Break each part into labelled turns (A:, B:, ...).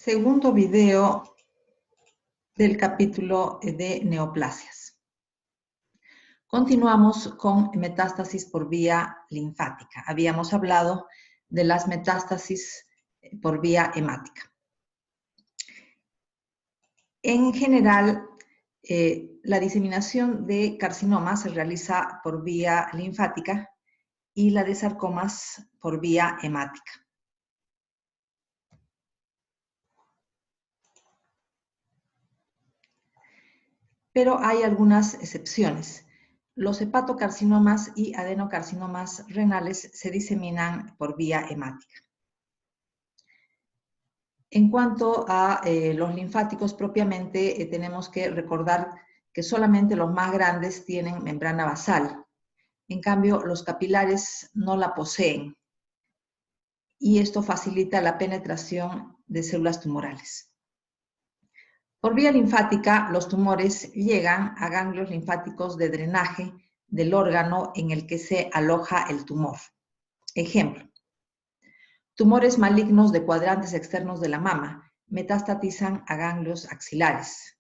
A: Segundo video del capítulo de neoplasias. Continuamos con metástasis por vía linfática. Habíamos hablado de las metástasis por vía hemática. En general, la diseminación de carcinomas se realiza por vía linfática y la de sarcomas por vía hemática. Pero hay algunas excepciones. Los hepatocarcinomas y adenocarcinomas renales se diseminan por vía hemática. En cuanto a los linfáticos propiamente, tenemos que recordar que solamente los más grandes tienen membrana basal. En cambio, los capilares no la poseen. Y esto facilita la penetración de células tumorales. Por vía linfática, los tumores llegan a ganglios linfáticos de drenaje del órgano en el que se aloja el tumor. Ejemplo, tumores malignos de cuadrantes externos de la mama metastatizan a ganglios axilares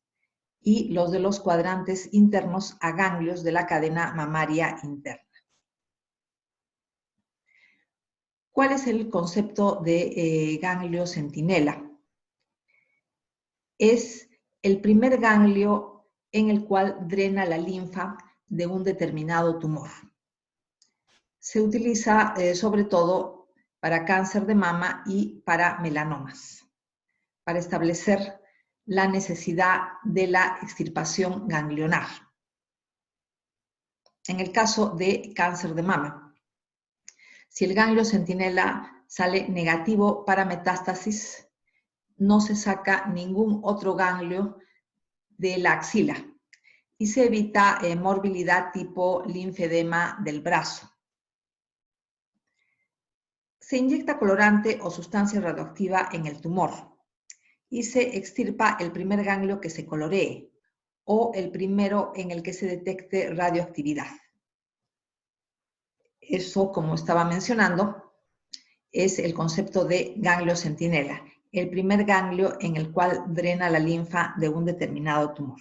A: y los de los cuadrantes internos a ganglios de la cadena mamaria interna. ¿Cuál es el concepto de ganglio centinela? Es el primer ganglio en el cual drena la linfa de un determinado tumor. Se utiliza sobre todo para cáncer de mama y para melanomas, para establecer la necesidad de la extirpación ganglionar. En el caso de cáncer de mama, si el ganglio centinela sale negativo para metástasis, no se saca ningún otro ganglio de la axila y se evita morbilidad tipo linfedema del brazo. Se inyecta colorante o sustancia radioactiva en el tumor y se extirpa el primer ganglio que se coloree o el primero en el que se detecte radioactividad. Eso, como estaba mencionando, es el concepto de ganglio centinela, el primer ganglio en el cual drena la linfa de un determinado tumor.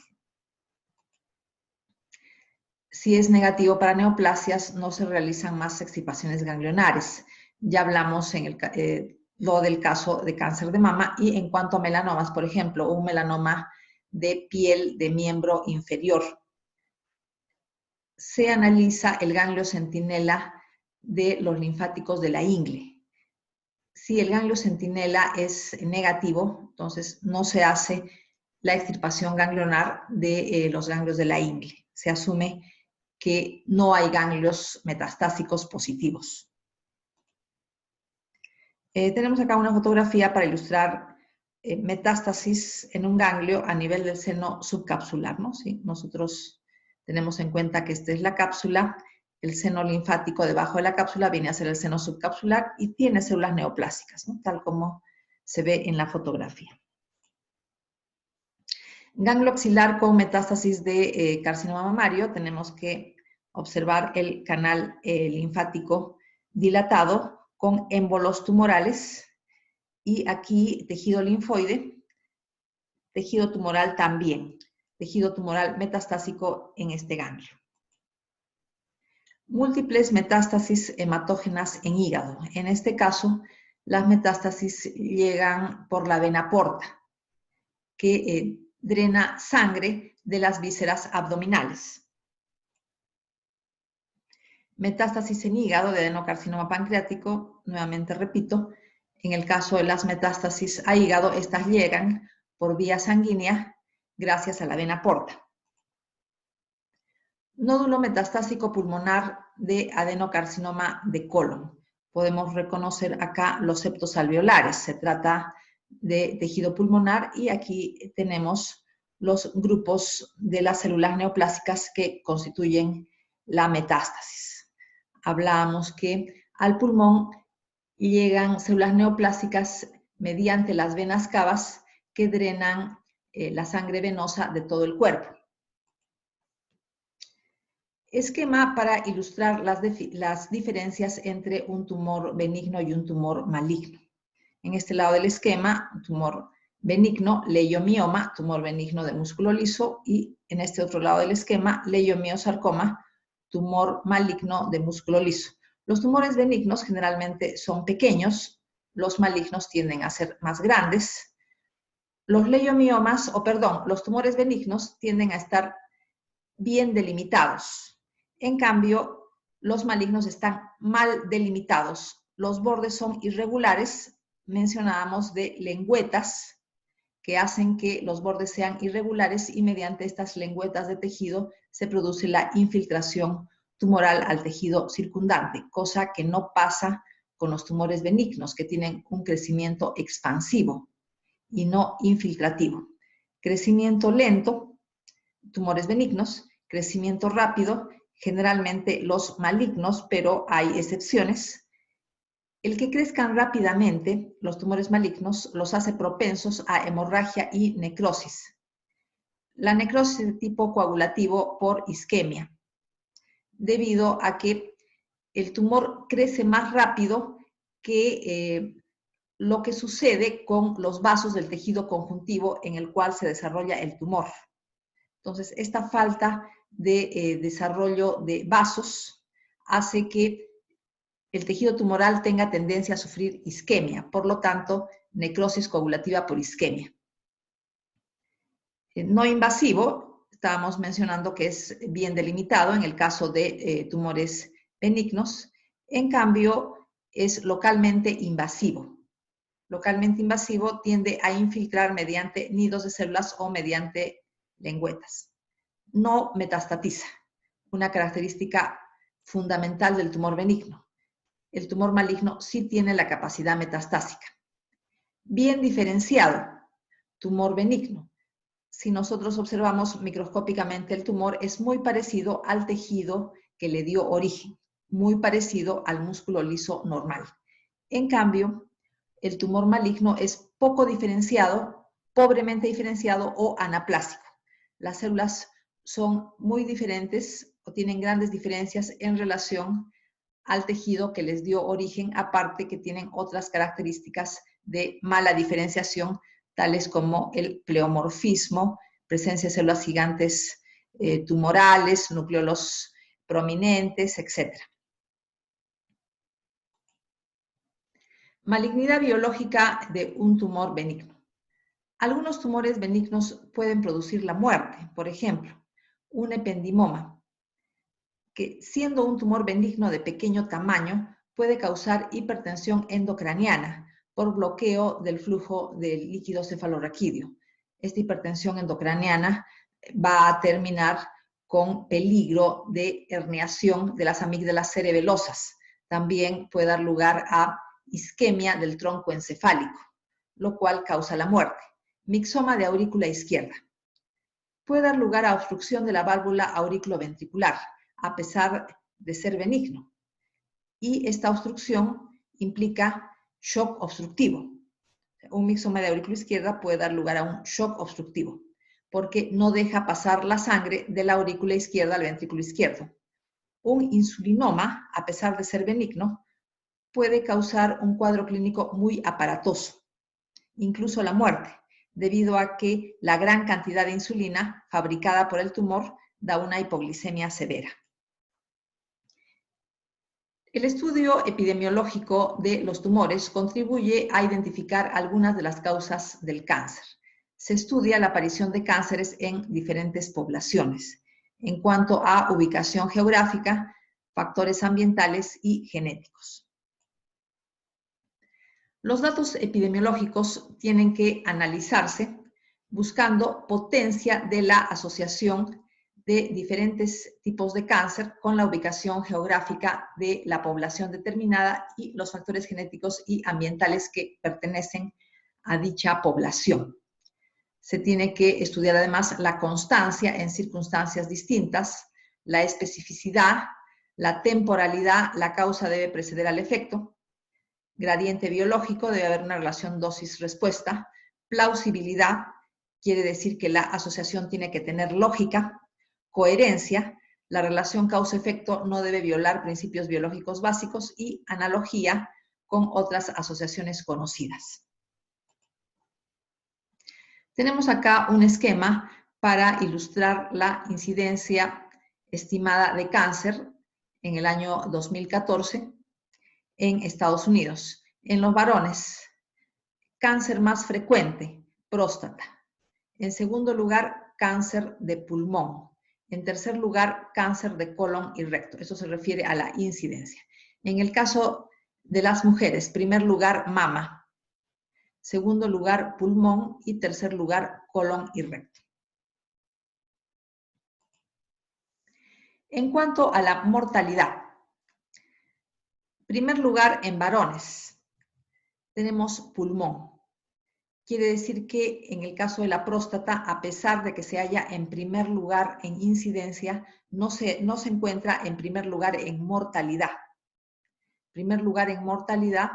A: Si es negativo para neoplasias, no se realizan más extirpaciones ganglionares. Ya hablamos en lo del caso de cáncer de mama. Y en cuanto a melanomas, por ejemplo, un melanoma de piel de miembro inferior, se analiza el ganglio centinela de los linfáticos de la ingle. Si el ganglio centinela es negativo, entonces no se hace la extirpación ganglionar de los ganglios de la ingle. Se asume que no hay ganglios metastásicos positivos. Tenemos acá una fotografía para ilustrar metástasis en un ganglio a nivel del seno subcapsular, ¿no? ¿Sí? Nosotros tenemos en cuenta que esta es la cápsula, el seno linfático debajo de la cápsula viene a ser el seno subcapsular y tiene células neoplásicas, ¿no? Tal como se ve en la fotografía. Ganglio axilar con metástasis de carcinoma mamario, tenemos que observar el canal linfático dilatado con émbolos tumorales y aquí tejido linfoide, tejido tumoral también, tejido tumoral metastásico en este ganglio. Múltiples metástasis hematógenas en hígado. En este caso, las metástasis llegan por la vena porta, que drena sangre de las vísceras abdominales. Metástasis en hígado de adenocarcinoma pancreático, nuevamente repito, en el caso de las metástasis a hígado, estas llegan por vía sanguínea gracias a la vena porta. Nódulo metastásico pulmonar de adenocarcinoma de colon. Podemos reconocer acá los septos alveolares. Se trata de tejido pulmonar y aquí tenemos los grupos de las células neoplásicas que constituyen la metástasis. Hablábamos que al pulmón llegan células neoplásicas mediante las venas cavas que drenan la sangre venosa de todo el cuerpo. Esquema para ilustrar las diferencias entre un tumor benigno y un tumor maligno. En este lado del esquema, un tumor benigno, leiomioma, tumor benigno de músculo liso, y en este otro lado del esquema, leiomiosarcoma, tumor maligno de músculo liso. Los tumores benignos generalmente son pequeños, los malignos tienden a ser más grandes. Los leiomiomas, los tumores benignos tienden a estar bien delimitados. En cambio, los malignos están mal delimitados. Los bordes son irregulares. Mencionábamos de lengüetas que hacen que los bordes sean irregulares y mediante estas lengüetas de tejido se produce la infiltración tumoral al tejido circundante, cosa que no pasa con los tumores benignos, que tienen un crecimiento expansivo y no infiltrativo. Crecimiento lento, tumores benignos; crecimiento rápido, generalmente los malignos, pero hay excepciones. El que crezcan rápidamente, los tumores malignos, los hace propensos a hemorragia y necrosis. La necrosis de tipo coagulativo por isquemia, debido a que el tumor crece más rápido que lo que sucede con los vasos del tejido conjuntivo en el cual se desarrolla el tumor. Entonces, esta falta de desarrollo de vasos hace que el tejido tumoral tenga tendencia a sufrir isquemia, por lo tanto, necrosis coagulativa por isquemia. No invasivo, estábamos mencionando que es bien delimitado en el caso de tumores benignos; en cambio, es localmente invasivo. Localmente invasivo tiende a infiltrar mediante nidos de células o mediante lengüetas. No metastatiza, una característica fundamental del tumor benigno. El tumor maligno sí tiene la capacidad metastásica. Bien diferenciado, tumor benigno. Si nosotros observamos microscópicamente el tumor, es muy parecido al tejido que le dio origen, muy parecido al músculo liso normal. En cambio, el tumor maligno es poco diferenciado, pobremente diferenciado o anaplásico. Las células son muy diferentes o tienen grandes diferencias en relación al tejido que les dio origen, aparte que tienen otras características de mala diferenciación, tales como el pleomorfismo, presencia de células gigantes tumorales, nucleolos prominentes, etc. Malignidad biológica de un tumor benigno. Algunos tumores benignos pueden producir la muerte, por ejemplo, un ependimoma, que siendo un tumor benigno de pequeño tamaño, puede causar hipertensión endocraniana por bloqueo del flujo del líquido cefalorraquídeo. Esta hipertensión endocraniana va a terminar con peligro de herniación de las amígdalas cerebelosas. También puede dar lugar a isquemia del tronco encefálico, lo cual causa la muerte. Mixoma de aurícula izquierda. Puede dar lugar a obstrucción de la válvula aurículo-ventricular, a pesar de ser benigno. Y esta obstrucción implica shock obstructivo. Un mixoma de aurícula izquierda puede dar lugar a un shock obstructivo, porque no deja pasar la sangre de la aurícula izquierda al ventrículo izquierdo. Un insulinoma, a pesar de ser benigno, puede causar un cuadro clínico muy aparatoso, incluso la muerte, debido a que la gran cantidad de insulina fabricada por el tumor da una hipoglicemia severa. El estudio epidemiológico de los tumores contribuye a identificar algunas de las causas del cáncer. Se estudia la aparición de cánceres en diferentes poblaciones, en cuanto a ubicación geográfica, factores ambientales y genéticos. Los datos epidemiológicos tienen que analizarse buscando potencia de la asociación de diferentes tipos de cáncer con la ubicación geográfica de la población determinada y los factores genéticos y ambientales que pertenecen a dicha población. Se tiene que estudiar además la constancia en circunstancias distintas, la especificidad, la temporalidad, la causa debe preceder al efecto, gradiente biológico, debe haber una relación dosis-respuesta, plausibilidad, quiere decir que la asociación tiene que tener lógica, coherencia, la relación causa-efecto no debe violar principios biológicos básicos, y analogía con otras asociaciones conocidas. Tenemos acá un esquema para ilustrar la incidencia estimada de cáncer en el año 2014 en Estados Unidos. En los varones, cáncer más frecuente, próstata. En segundo lugar, cáncer de pulmón. En tercer lugar, cáncer de colon y recto. Eso se refiere a la incidencia. En el caso de las mujeres, primer lugar, mama. Segundo lugar, pulmón. Y tercer lugar, colon y recto. En cuanto a la mortalidad, primer lugar en varones, tenemos pulmón. Quiere decir que en el caso de la próstata, a pesar de que se halla en primer lugar en incidencia, no se encuentra en primer lugar en mortalidad. Primer lugar en mortalidad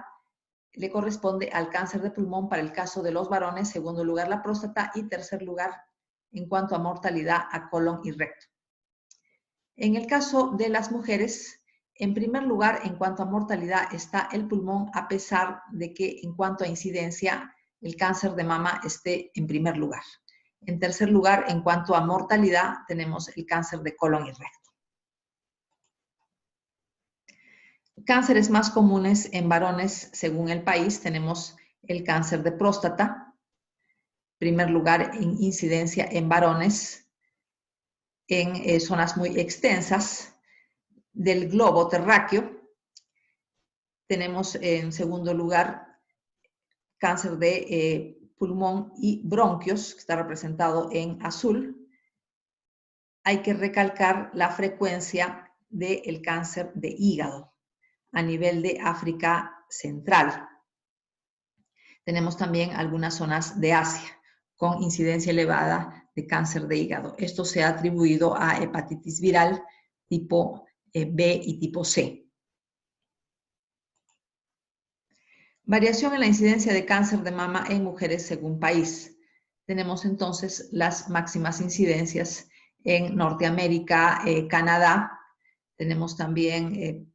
A: le corresponde al cáncer de pulmón para el caso de los varones, segundo lugar la próstata y tercer lugar en cuanto a mortalidad a colon y recto. En el caso de las mujeres, en primer lugar en cuanto a mortalidad está el pulmón, a pesar de que en cuanto a incidencia el cáncer de mama esté en primer lugar. En tercer lugar, en cuanto a mortalidad, tenemos el cáncer de colon y recto. Cánceres más comunes en varones, según el país, tenemos el cáncer de próstata, primer lugar en incidencia en varones, en zonas muy extensas del globo terráqueo. Tenemos en segundo lugar cáncer de pulmón y bronquios, que está representado en azul. Hay que recalcar la frecuencia del cáncer de hígado a nivel de África Central. Tenemos también algunas zonas de Asia con incidencia elevada de cáncer de hígado. Esto se ha atribuido a hepatitis viral tipo B y tipo C. Variación en la incidencia de cáncer de mama en mujeres según país. Tenemos entonces las máximas incidencias en Norteamérica, Canadá. Tenemos también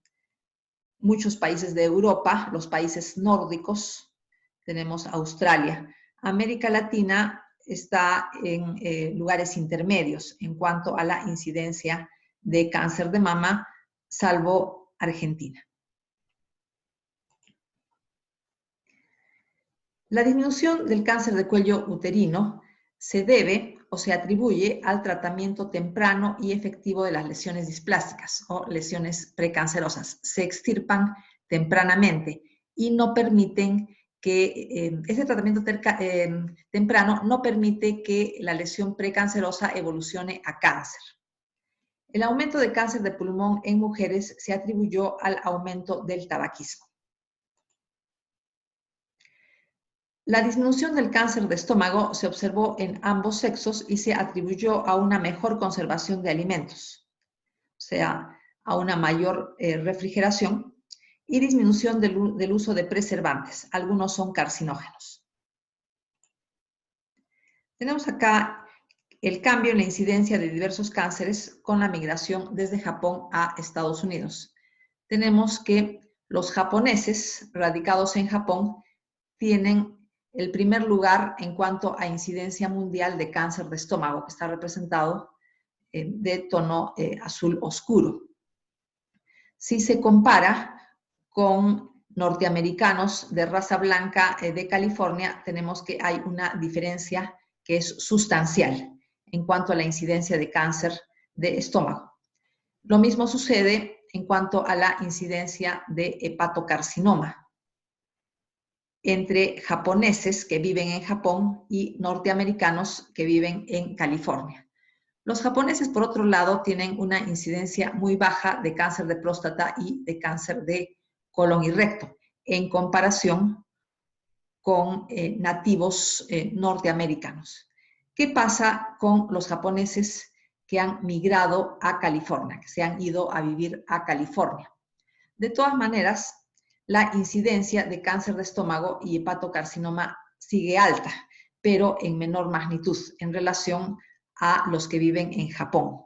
A: muchos países de Europa, los países nórdicos. Tenemos Australia. América Latina está en lugares intermedios en cuanto a la incidencia de cáncer de mama, salvo Argentina. La disminución del cáncer de cuello uterino se debe o se atribuye al tratamiento temprano y efectivo de las lesiones displásticas o lesiones precancerosas. Se extirpan tempranamente y no permiten que ese tratamiento temprano no permite que la lesión precancerosa evolucione a cáncer. El aumento de cáncer de pulmón en mujeres se atribuyó al aumento del tabaquismo. La disminución del cáncer de estómago se observó en ambos sexos y se atribuyó a una mejor conservación de alimentos, o sea, a una mayor refrigeración y disminución del uso de preservantes. Algunos son carcinógenos. Tenemos acá el cambio en la incidencia de diversos cánceres con la migración desde Japón a Estados Unidos. Tenemos que los japoneses radicados en Japón tienen el primer lugar en cuanto a incidencia mundial de cáncer de estómago, que está representado de tono azul oscuro. Si se compara con norteamericanos de raza blanca de California, tenemos que hay una diferencia que es sustancial en cuanto a la incidencia de cáncer de estómago. Lo mismo sucede en cuanto a la incidencia de hepatocarcinoma entre japoneses que viven en Japón y norteamericanos que viven en California. Los japoneses, por otro lado, tienen una incidencia muy baja de cáncer de próstata y de cáncer de colon y recto, en comparación con nativos norteamericanos. ¿Qué pasa con los japoneses que han migrado a California, que se han ido a vivir a California? De todas maneras, la incidencia de cáncer de estómago y hepatocarcinoma sigue alta, pero en menor magnitud en relación a los que viven en Japón.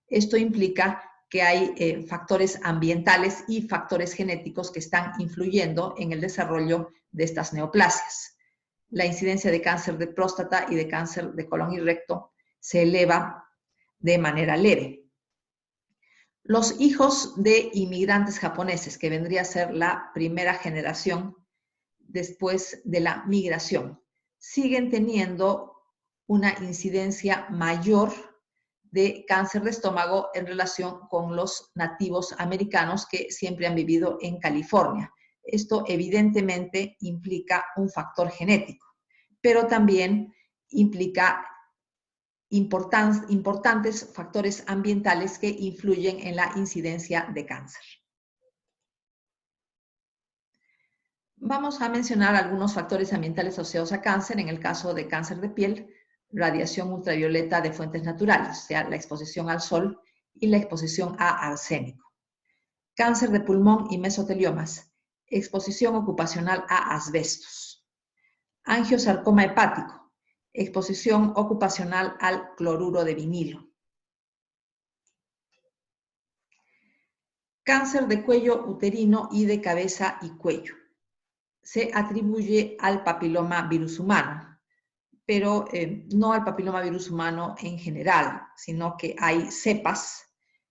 A: Esto implica que hay factores ambientales y factores genéticos que están influyendo en el desarrollo de estas neoplasias. la incidencia de cáncer de próstata y de cáncer de colon y recto se eleva de manera leve. Los hijos de inmigrantes japoneses, que vendría a ser la primera generación después de la migración, siguen teniendo una incidencia mayor de cáncer de estómago en relación con los nativos americanos que siempre han vivido en California. Esto evidentemente implica un factor genético, pero también implica importantes factores ambientales que influyen en la incidencia de cáncer. Vamos a mencionar algunos factores ambientales asociados a cáncer. En el caso de cáncer de piel, radiación ultravioleta de fuentes naturales, o sea, la exposición al sol y la exposición a arsénico. Cáncer de pulmón y mesoteliomas, exposición ocupacional a asbestos. Angiosarcoma hepático, exposición ocupacional al cloruro de vinilo. Cáncer de cuello uterino y de cabeza y cuello. Se atribuye al papiloma virus humano, pero no al papiloma virus humano en general, sino que hay cepas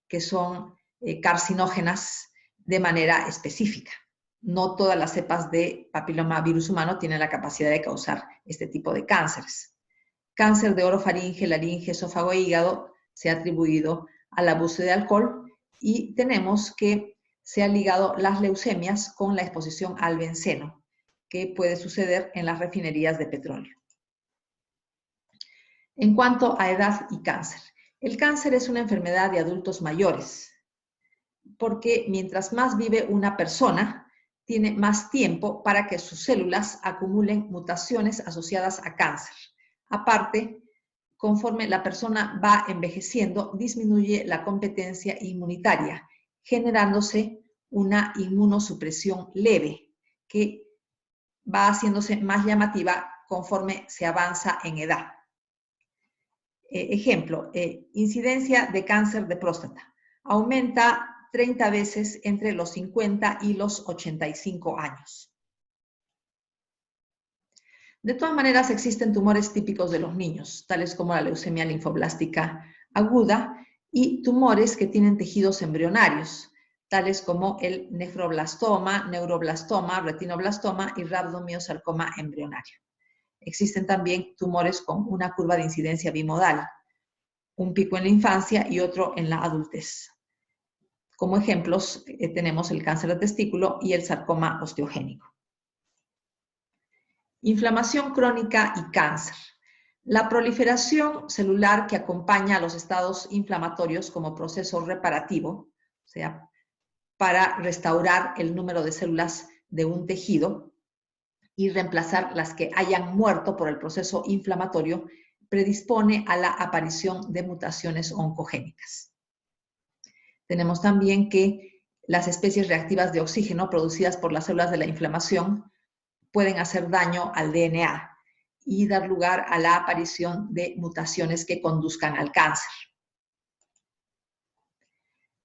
A: que son carcinógenas de manera específica. No todas las cepas de papiloma virus humano tienen la capacidad de causar este tipo de cánceres. Cáncer de orofaringe, laringe, esófago e hígado se ha atribuido al abuso de alcohol y tenemos que se ha ligado las leucemias con la exposición al benceno, que puede suceder en las refinerías de petróleo. En cuanto a edad y cáncer, el cáncer es una enfermedad de adultos mayores, porque mientras más vive una persona, tiene más tiempo para que sus células acumulen mutaciones asociadas a cáncer. Aparte, conforme la persona va envejeciendo, disminuye la competencia inmunitaria, generándose una inmunosupresión leve, que va haciéndose más llamativa conforme se avanza en edad. Ejemplo, incidencia de cáncer de próstata. Aumenta 30 veces entre los 50 y los 85 años. De todas maneras, existen tumores típicos de los niños, tales como la leucemia linfoblástica aguda y tumores que tienen tejidos embrionarios, tales como el nefroblastoma, neuroblastoma, retinoblastoma y rabdomiosarcoma embrionario. Existen también tumores con una curva de incidencia bimodal, un pico en la infancia y otro en la adultez. Como ejemplos tenemos el cáncer de testículo y el sarcoma osteogénico. Inflamación crónica y cáncer. La proliferación celular que acompaña a los estados inflamatorios como proceso reparativo, o sea, para restaurar el número de células de un tejido y reemplazar las que hayan muerto por el proceso inflamatorio, predispone a la aparición de mutaciones oncogénicas. Tenemos también que las especies reactivas de oxígeno producidas por las células de la inflamación pueden hacer daño al DNA y dar lugar a la aparición de mutaciones que conduzcan al cáncer.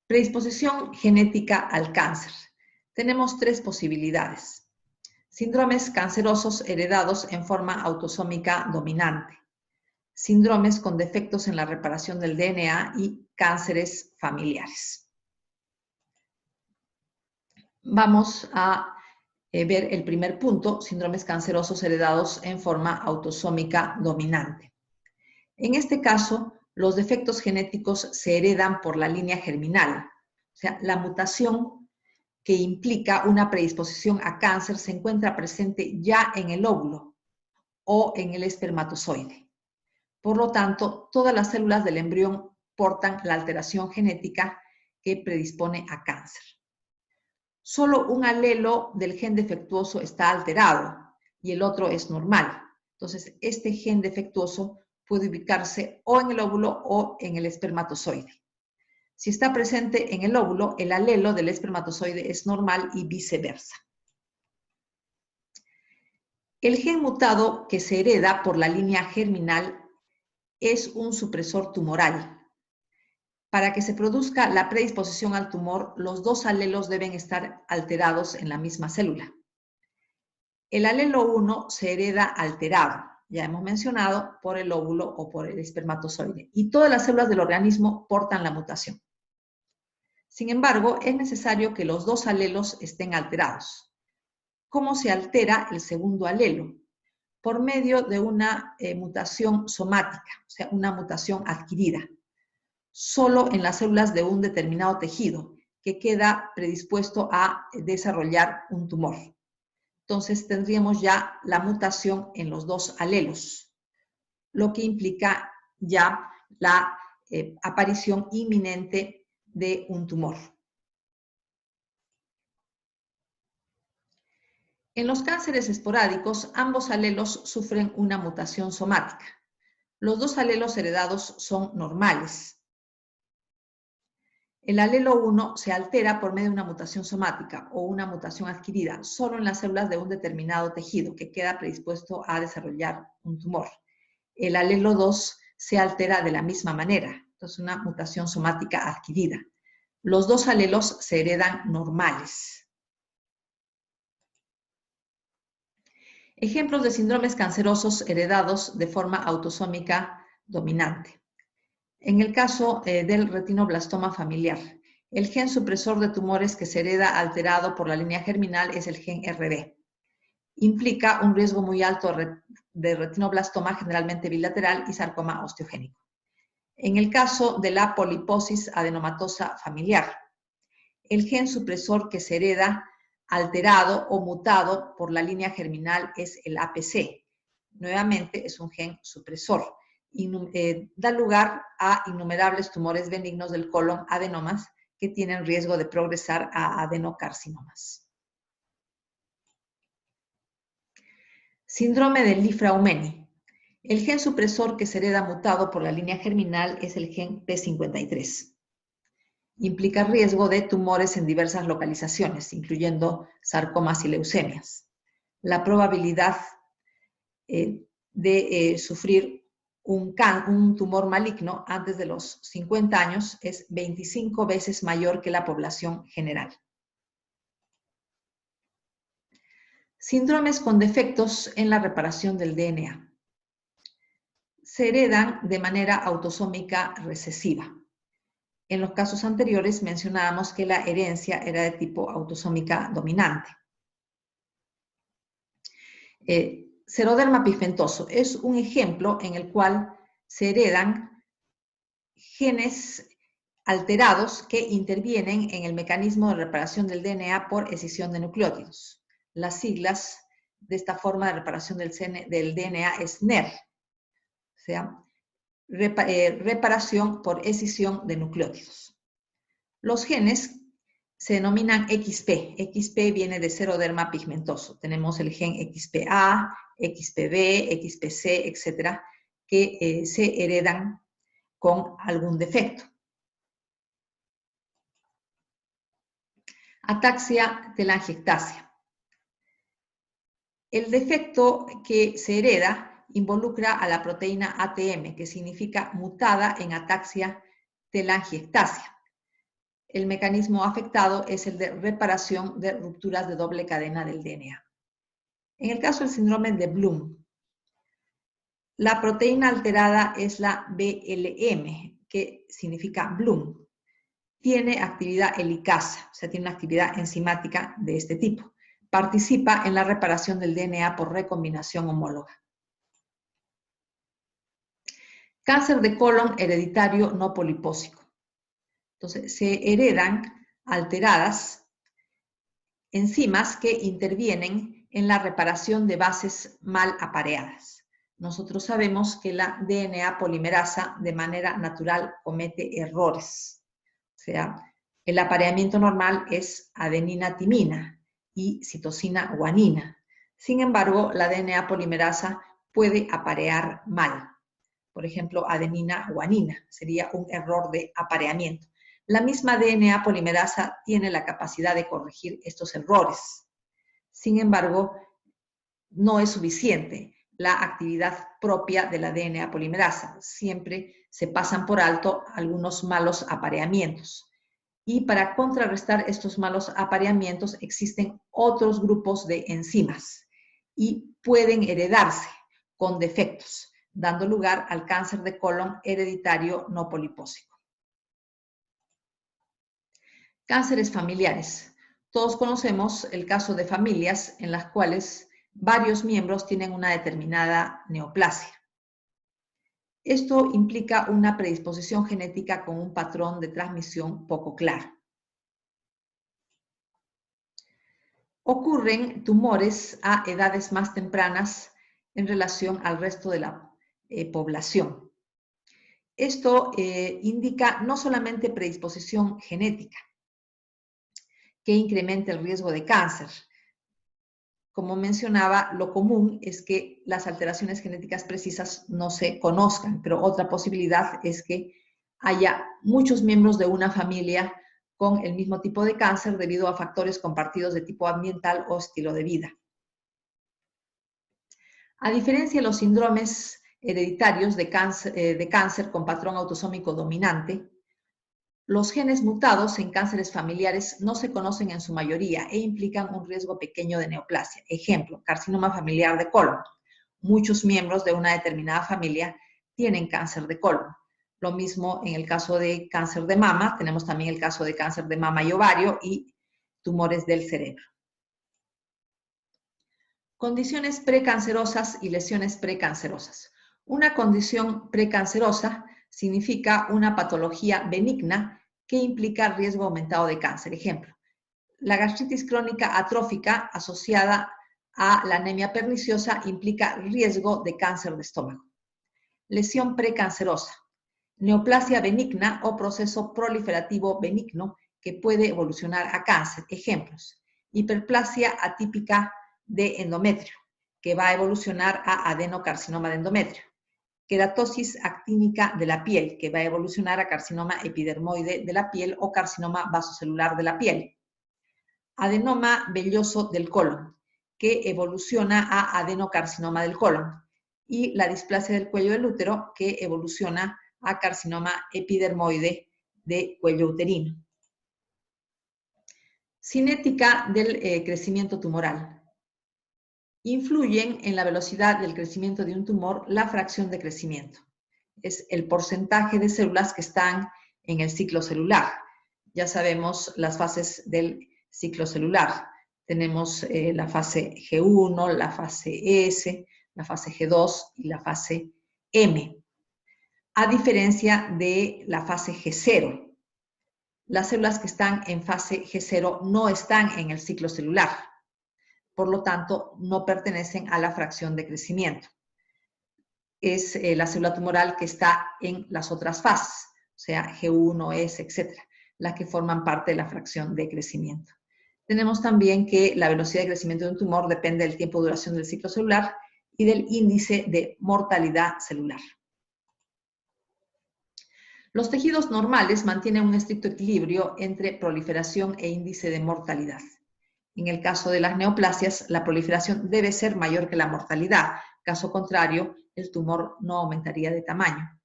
A: Predisposición genética al cáncer. Tenemos tres posibilidades. Síndromes cancerosos heredados en forma autosómica dominante. Síndromes con defectos en la reparación del DNA y cánceres familiares. Vamos a ver el primer punto, síndromes cancerosos heredados en forma autosómica dominante. En este caso, los defectos genéticos se heredan por la línea germinal, o sea, la mutación que implica una predisposición a cáncer se encuentra presente ya en el óvulo o en el espermatozoide. Por lo tanto, todas las células del embrión portan la alteración genética que predispone a cáncer. Solo un alelo del gen defectuoso está alterado y el otro es normal. Entonces, este gen defectuoso puede ubicarse o en el óvulo o en el espermatozoide. Si está presente en el óvulo, el alelo del espermatozoide es normal y viceversa. El gen mutado que se hereda por la línea germinal es un supresor tumoral. Para que se produzca la predisposición al tumor, los dos alelos deben estar alterados en la misma célula. El alelo 1 se hereda alterado, ya hemos mencionado, por el óvulo o por el espermatozoide. Y todas las células del organismo portan la mutación. Sin embargo, es necesario que los dos alelos estén alterados. ¿Cómo se altera el segundo alelo? Por medio de una mutación somática, o sea, una mutación adquirida, solo en las células de un determinado tejido, que queda predispuesto a desarrollar un tumor. Entonces tendríamos ya la mutación en los dos alelos, lo que implica ya la aparición inminente de un tumor. En los cánceres esporádicos, ambos alelos sufren una mutación somática. Los dos alelos heredados son normales. El alelo 1 se altera por medio de una mutación somática o una mutación adquirida solo en las células de un determinado tejido que queda predispuesto a desarrollar un tumor. El alelo 2 se altera de la misma manera, entonces una mutación somática adquirida. Los dos alelos se heredan normales. Ejemplos de síndromes cancerosos heredados de forma autosómica dominante. En el caso del retinoblastoma familiar, el gen supresor de tumores que se hereda alterado por la línea germinal es el gen RB. Implica un riesgo muy alto de retinoblastoma, generalmente bilateral, y sarcoma osteogénico. En el caso de la poliposis adenomatosa familiar, el gen supresor que se hereda alterado o mutado por la línea germinal es el APC. Nuevamente es un gen supresor. Da lugar a innumerables tumores benignos del colon, adenomas, que tienen riesgo de progresar a adenocarcinomas. Síndrome de Li-Fraumeni. El gen supresor que se hereda mutado por la línea germinal es el gen P53. Implica riesgo de tumores en diversas localizaciones, incluyendo sarcomas y leucemias. La probabilidad de sufrir un tumor maligno antes de los 50 años es 25 veces mayor que la población general. Síndromes con defectos en la reparación del DNA. Se heredan de manera autosómica recesiva. En los casos anteriores mencionábamos que la herencia era de tipo autosómica dominante. Xeroderma pigmentoso es un ejemplo en el cual se heredan genes alterados que intervienen en el mecanismo de reparación del DNA por escisión de nucleótidos. Las siglas de esta forma de reparación del DNA es NER, o sea, reparación por escisión de nucleótidos. Los genes se denominan XP. XP viene de xeroderma pigmentoso. Tenemos el gen XPA, XPB, XPC, etcétera, que se heredan con algún defecto. Ataxia telangiectasia. El defecto que se hereda involucra a la proteína ATM, que significa mutada en ataxia telangiectasia. El mecanismo afectado es el de reparación de rupturas de doble cadena del DNA. En el caso del síndrome de Bloom, la proteína alterada es la BLM, que significa Bloom. Tiene actividad helicasa, o sea, tiene una actividad enzimática de este tipo. Participa en la reparación del DNA por recombinación homóloga. Cáncer de colon hereditario no polipósico. Entonces, se heredan alteradas enzimas que intervienen en la reparación de bases mal apareadas. Nosotros sabemos que la DNA polimerasa de manera natural comete errores. O sea, el apareamiento normal es adenina-timina y citosina-guanina. Sin embargo, la DNA polimerasa puede aparear mal. Por ejemplo, adenina-guanina sería un error de apareamiento. La misma DNA polimerasa tiene la capacidad de corregir estos errores. Sin embargo, no es suficiente la actividad propia de la DNA polimerasa. Siempre se pasan por alto algunos malos apareamientos. Y para contrarrestar estos malos apareamientos existen otros grupos de enzimas y pueden heredarse con defectos, dando lugar al cáncer de colon hereditario no polipósico. Cánceres familiares. Todos conocemos el caso de familias en las cuales varios miembros tienen una determinada neoplasia. Esto implica una predisposición genética con un patrón de transmisión poco claro. Ocurren tumores a edades más tempranas en relación al resto de la población. Esto indica no solamente predisposición genética, que incrementa el riesgo de cáncer. Como mencionaba, lo común es que las alteraciones genéticas precisas no se conozcan, pero otra posibilidad es que haya muchos miembros de una familia con el mismo tipo de cáncer debido a factores compartidos de tipo ambiental o estilo de vida. A diferencia de los síndromes hereditarios de cáncer con patrón autosómico dominante, los genes mutados en cánceres familiares no se conocen en su mayoría e implican un riesgo pequeño de neoplasia. Ejemplo, carcinoma familiar de colon. Muchos miembros de una determinada familia tienen cáncer de colon. Lo mismo en el caso de cáncer de mama, tenemos también el caso de cáncer de mama y ovario y tumores del cerebro. Condiciones precancerosas y lesiones precancerosas. Una condición precancerosa significa una patología benigna que implica riesgo aumentado de cáncer. Ejemplo, la gastritis crónica atrófica asociada a la anemia perniciosa implica riesgo de cáncer de estómago. Lesión precancerosa. Neoplasia benigna o proceso proliferativo benigno que puede evolucionar a cáncer. Ejemplos, hiperplasia atípica de endometrio, que va a evolucionar a adenocarcinoma de endometrio. Queratosis actínica de la piel, que va a evolucionar a carcinoma epidermoide de la piel o carcinoma vasocelular de la piel. Adenoma velloso del colon, que evoluciona a adenocarcinoma del colon. Y la displasia del cuello del útero, que evoluciona a carcinoma epidermoide de cuello uterino. Cinética del crecimiento tumoral. Influyen en la velocidad del crecimiento de un tumor la fracción de crecimiento. Es el porcentaje de células que están en el ciclo celular. Ya sabemos las fases del ciclo celular. Tenemos la fase G1, la fase S, la fase G2 y la fase M. A diferencia de la fase G0. Las células que están en fase G0 no están en el ciclo celular. Por lo tanto, no pertenecen a la fracción de crecimiento. Es la célula tumoral que está en las otras fases, o sea, G1, S, etc., las que forman parte de la fracción de crecimiento. Tenemos también que la velocidad de crecimiento de un tumor depende del tiempo de duración del ciclo celular y del índice de mortalidad celular. Los tejidos normales mantienen un estricto equilibrio entre proliferación e índice de mortalidad. En el caso de las neoplasias, la proliferación debe ser mayor que la mortalidad. Caso contrario, el tumor no aumentaría de tamaño.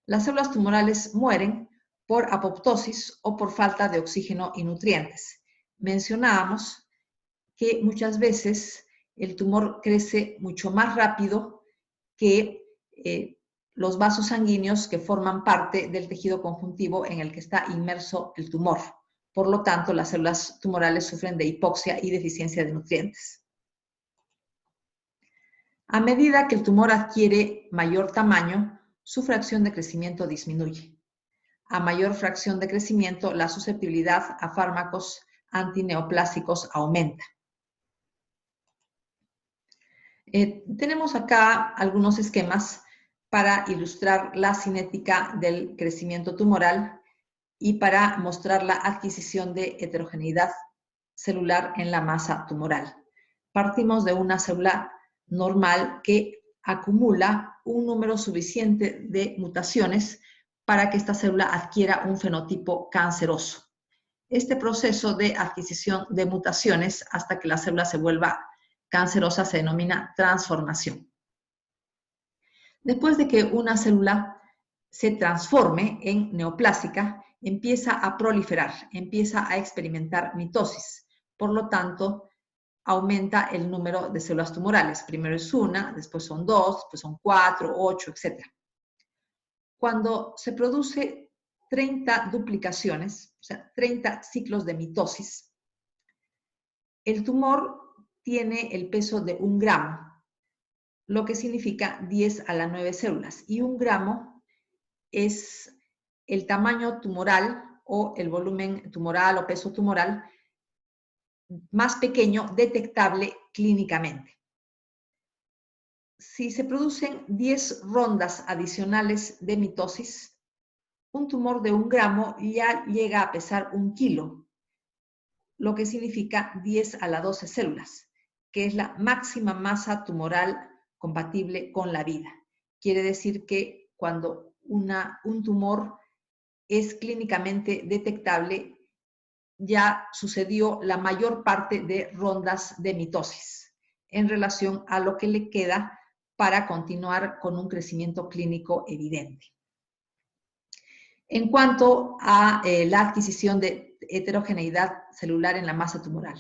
A: Las células tumorales mueren por apoptosis o por falta de oxígeno y nutrientes. Mencionábamos que muchas veces el tumor crece mucho más rápido que los vasos sanguíneos que forman parte del tejido conjuntivo en el que está inmerso el tumor. Por lo tanto, las células tumorales sufren de hipoxia y deficiencia de nutrientes. A medida que el tumor adquiere mayor tamaño, su fracción de crecimiento disminuye. A mayor fracción de crecimiento, la susceptibilidad a fármacos antineoplásicos aumenta. Tenemos acá algunos esquemas para ilustrar la cinética del crecimiento tumoral y para mostrar la adquisición de heterogeneidad celular en la masa tumoral. Partimos de una célula normal que acumula un número suficiente de mutaciones para que esta célula adquiera un fenotipo canceroso. Este proceso de adquisición de mutaciones hasta que la célula se vuelva cancerosa se denomina transformación. Después de que una célula se transforme en neoplásica, empieza a proliferar, empieza a experimentar mitosis. Por lo tanto, aumenta el número de células tumorales. Primero es una, después son dos, después son 4, 8, etc. Cuando se produce 30 duplicaciones, o sea, 30 ciclos de mitosis, el tumor tiene el peso de 1 gramo, lo que significa 10 a la 9 células. Y 1 gramo es el tamaño tumoral o el volumen tumoral o peso tumoral más pequeño detectable clínicamente. Si se producen 10 rondas adicionales de mitosis, un tumor de 1 gramo ya llega a pesar 1 kilo, lo que significa 10 a la 12 células, que es la máxima masa tumoral compatible con la vida. Quiere decir que cuando un tumor es clínicamente detectable, ya sucedió la mayor parte de rondas de mitosis en relación a lo que le queda para continuar con un crecimiento clínico evidente. En cuanto a la adquisición de heterogeneidad celular en la masa tumoral.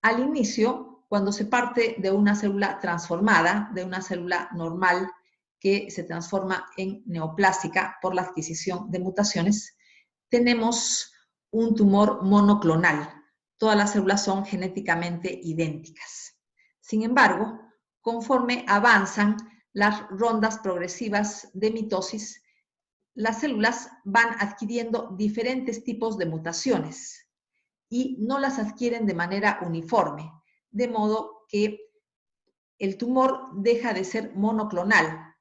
A: Al inicio, cuando se parte de una célula transformada, de una célula normal que se transforma en neoplástica por la adquisición de mutaciones, tenemos un tumor monoclonal. Todas las células son genéticamente idénticas. Sin embargo, conforme avanzan las rondas progresivas de mitosis, las células van adquiriendo diferentes tipos de mutaciones y no las adquieren de manera uniforme, de modo que el tumor deja de ser monoclonal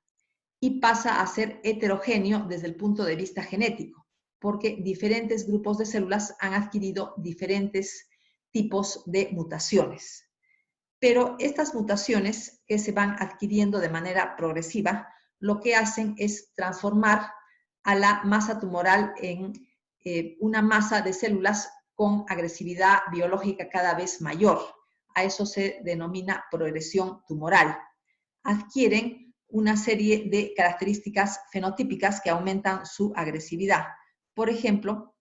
A: y pasa a ser heterogéneo desde el punto de vista genético, porque diferentes grupos de células han adquirido diferentes tipos de mutaciones. Pero estas mutaciones que se van adquiriendo de manera progresiva, lo que hacen es transformar a la masa tumoral en una masa de células con agresividad biológica cada vez mayor. A eso se denomina progresión tumoral. Adquieren una serie de características fenotípicas que aumentan su agresividad. Por ejemplo,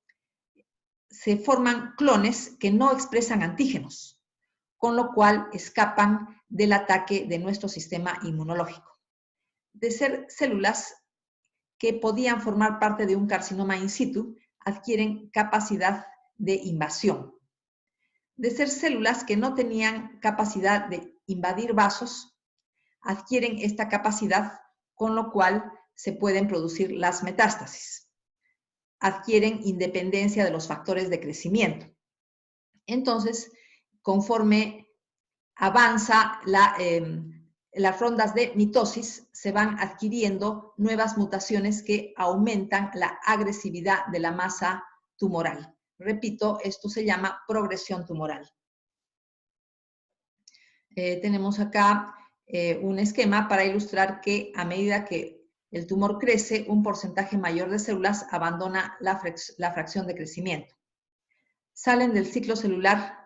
A: se forman clones que no expresan antígenos, con lo cual escapan del ataque de nuestro sistema inmunológico. De ser células que podían formar parte de un carcinoma in situ, adquieren capacidad de invasión. De ser células que no tenían capacidad de invadir vasos, adquieren esta capacidad, con lo cual se pueden producir las metástasis. Adquieren independencia de los factores de crecimiento. Entonces, conforme avanza las rondas de mitosis, se van adquiriendo nuevas mutaciones que aumentan la agresividad de la masa tumoral. Repito, esto se llama progresión tumoral. Tenemos acá un esquema para ilustrar que a medida que el tumor crece, un porcentaje mayor de células abandona la fracción de crecimiento. Salen del ciclo celular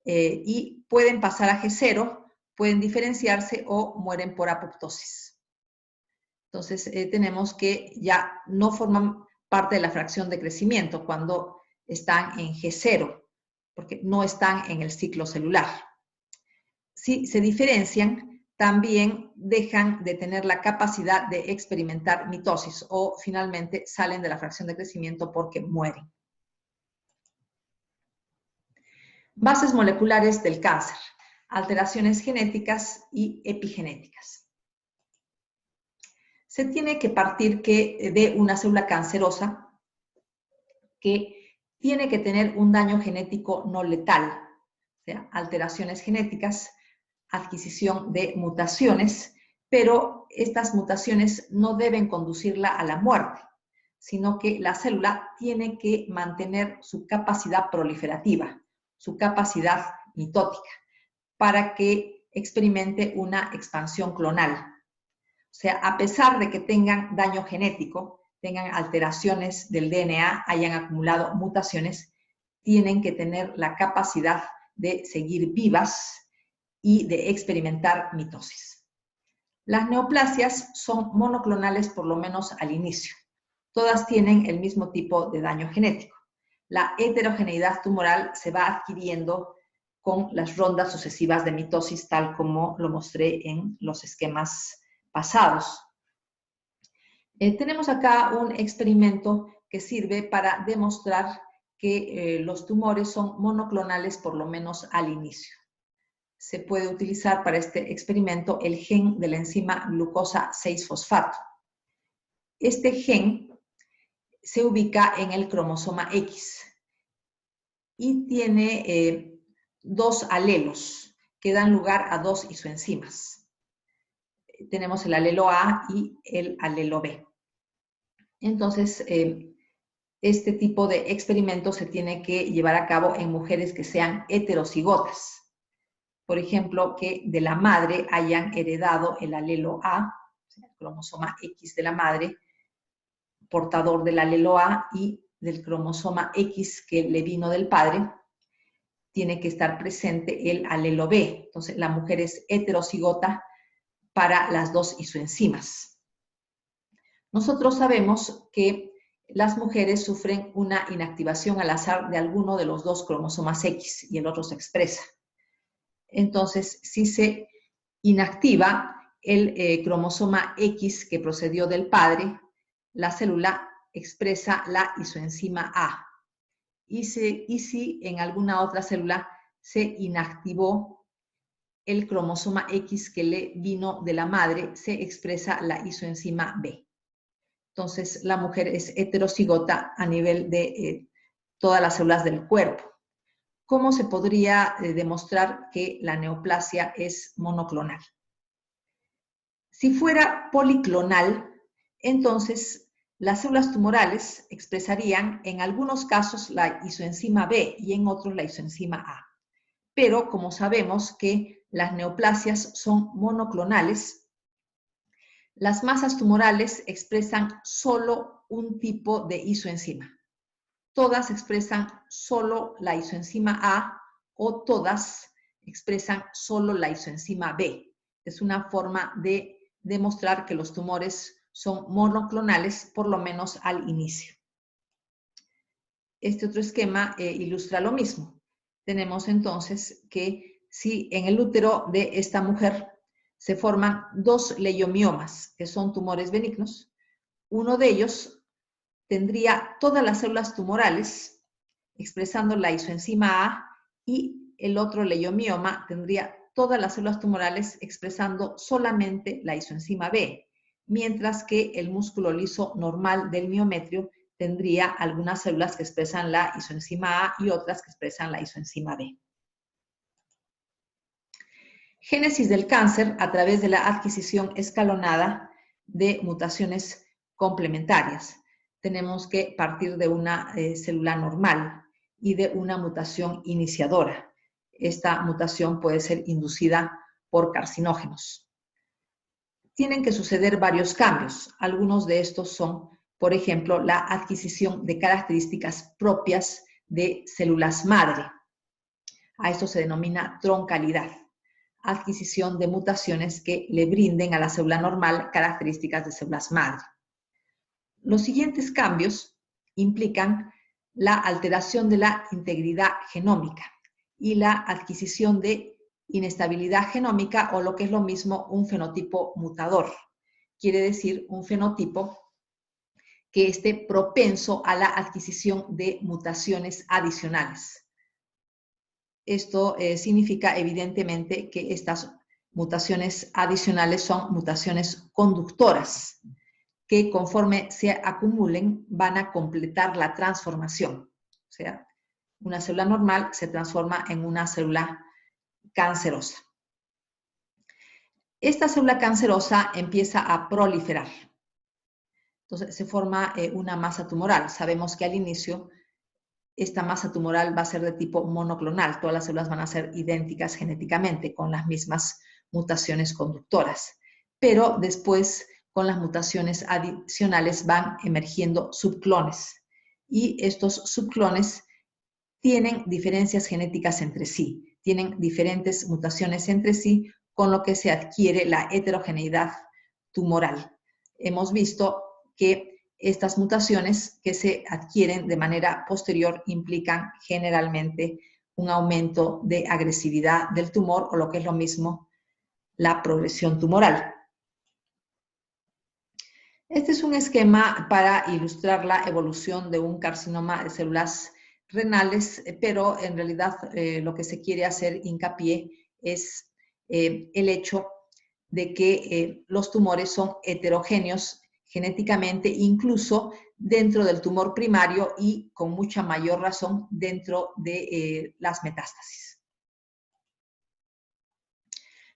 A: y pueden pasar a G0, pueden diferenciarse o mueren por apoptosis. Entonces, tenemos que ya no forman parte de la fracción de crecimiento cuando están en G0, porque no están en el ciclo celular. Si se diferencian, también dejan de tener la capacidad de experimentar mitosis o finalmente salen de la fracción de crecimiento porque mueren. Bases moleculares del cáncer, alteraciones genéticas y epigenéticas. Se tiene que partir de una célula cancerosa que tiene que tener un daño genético no letal, o sea, alteraciones genéticas, adquisición de mutaciones, pero estas mutaciones no deben conducirla a la muerte, sino que la célula tiene que mantener su capacidad proliferativa, su capacidad mitótica, para que experimente una expansión clonal. O sea, a pesar de que tengan daño genético, tengan alteraciones del DNA, hayan acumulado mutaciones, tienen que tener la capacidad de seguir vivas y de experimentar mitosis. Las neoplasias son monoclonales por lo menos al inicio. Todas tienen el mismo tipo de daño genético. La heterogeneidad tumoral se va adquiriendo con las rondas sucesivas de mitosis, tal como lo mostré en los esquemas pasados. Tenemos acá un experimento que sirve para demostrar que los tumores son monoclonales por lo menos al inicio. Se puede utilizar para este experimento el gen de la enzima glucosa 6-fosfato. Este gen se ubica en el cromosoma X y tiene dos alelos que dan lugar a dos isoenzimas. Tenemos el alelo A y el alelo B. Entonces, este tipo de experimento se tiene que llevar a cabo en mujeres que sean heterocigotas. Por ejemplo, que de la madre hayan heredado el alelo A, el cromosoma X de la madre, portador del alelo A, y del cromosoma X que le vino del padre, tiene que estar presente el alelo B. Entonces, la mujer es heterocigota para las dos isoenzimas. Nosotros sabemos que las mujeres sufren una inactivación al azar de alguno de los dos cromosomas X y el otro se expresa. Entonces, si se inactiva el cromosoma X que procedió del padre, la célula expresa la isoenzima A. Y si en alguna otra célula se inactivó el cromosoma X que le vino de la madre, se expresa la isoenzima B. Entonces, la mujer es heterocigota a nivel de todas las células del cuerpo. ¿Cómo se podría demostrar que la neoplasia es monoclonal? Si fuera policlonal, entonces las células tumorales expresarían en algunos casos la isoenzima B y en otros la isoenzima A. Pero como sabemos que las neoplasias son monoclonales, las masas tumorales expresan solo un tipo de isoenzima. Todas expresan solo la isoenzima A o todas expresan solo la isoenzima B. Es una forma de demostrar que los tumores son monoclonales, por lo menos al inicio. Este otro esquema ilustra lo mismo. Tenemos entonces que si en el útero de esta mujer se forman dos leiomiomas, que son tumores benignos, uno de ellos tendría todas las células tumorales expresando la isoenzima A y el otro leiomioma tendría todas las células tumorales expresando solamente la isoenzima B, mientras que el músculo liso normal del miometrio tendría algunas células que expresan la isoenzima A y otras que expresan la isoenzima B. Génesis del cáncer a través de la adquisición escalonada de mutaciones complementarias. Tenemos que partir de una célula normal y de una mutación iniciadora. Esta mutación puede ser inducida por carcinógenos. Tienen que suceder varios cambios. Algunos de estos son, por ejemplo, la adquisición de características propias de células madre. A esto se denomina troncalidad. Adquisición de mutaciones que le brinden a la célula normal características de células madre. Los siguientes cambios implican la alteración de la integridad genómica y la adquisición de inestabilidad genómica, o lo que es lo mismo, un fenotipo mutador. Quiere decir un fenotipo que esté propenso a la adquisición de mutaciones adicionales. Esto significa evidentemente que estas mutaciones adicionales son mutaciones conductoras, que conforme se acumulen van a completar la transformación. O sea, una célula normal se transforma en una célula cancerosa. Esta célula cancerosa empieza a proliferar. Entonces se forma una masa tumoral. Sabemos que al inicio esta masa tumoral va a ser de tipo monoclonal. Todas las células van a ser idénticas genéticamente, con las mismas mutaciones conductoras. Pero después, con las mutaciones adicionales, van emergiendo subclones. Y estos subclones tienen diferencias genéticas entre sí, tienen diferentes mutaciones entre sí, con lo que se adquiere la heterogeneidad tumoral. Hemos visto que estas mutaciones que se adquieren de manera posterior implican generalmente un aumento de agresividad del tumor o lo que es lo mismo, la progresión tumoral. Este es un esquema para ilustrar la evolución de un carcinoma de células renales, pero en realidad lo que se quiere hacer hincapié es el hecho de que los tumores son heterogéneos genéticamente, incluso dentro del tumor primario y con mucha mayor razón dentro de las metástasis.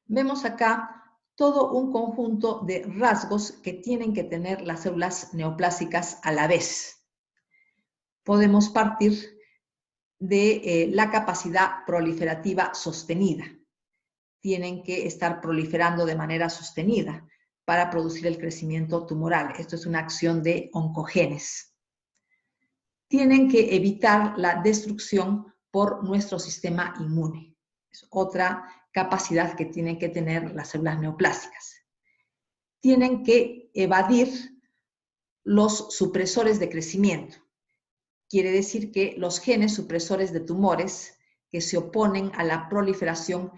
A: Vemos acá todo un conjunto de rasgos que tienen que tener las células neoplásicas a la vez. Podemos partir de la capacidad proliferativa sostenida. Tienen que estar proliferando de manera sostenida para producir el crecimiento tumoral. Esto es una acción de oncogenes. Tienen que evitar la destrucción por nuestro sistema inmune. Es otra capacidad que tienen que tener las células neoplásicas. Tienen que evadir los supresores de crecimiento. Quiere decir que los genes supresores de tumores que se oponen a la proliferación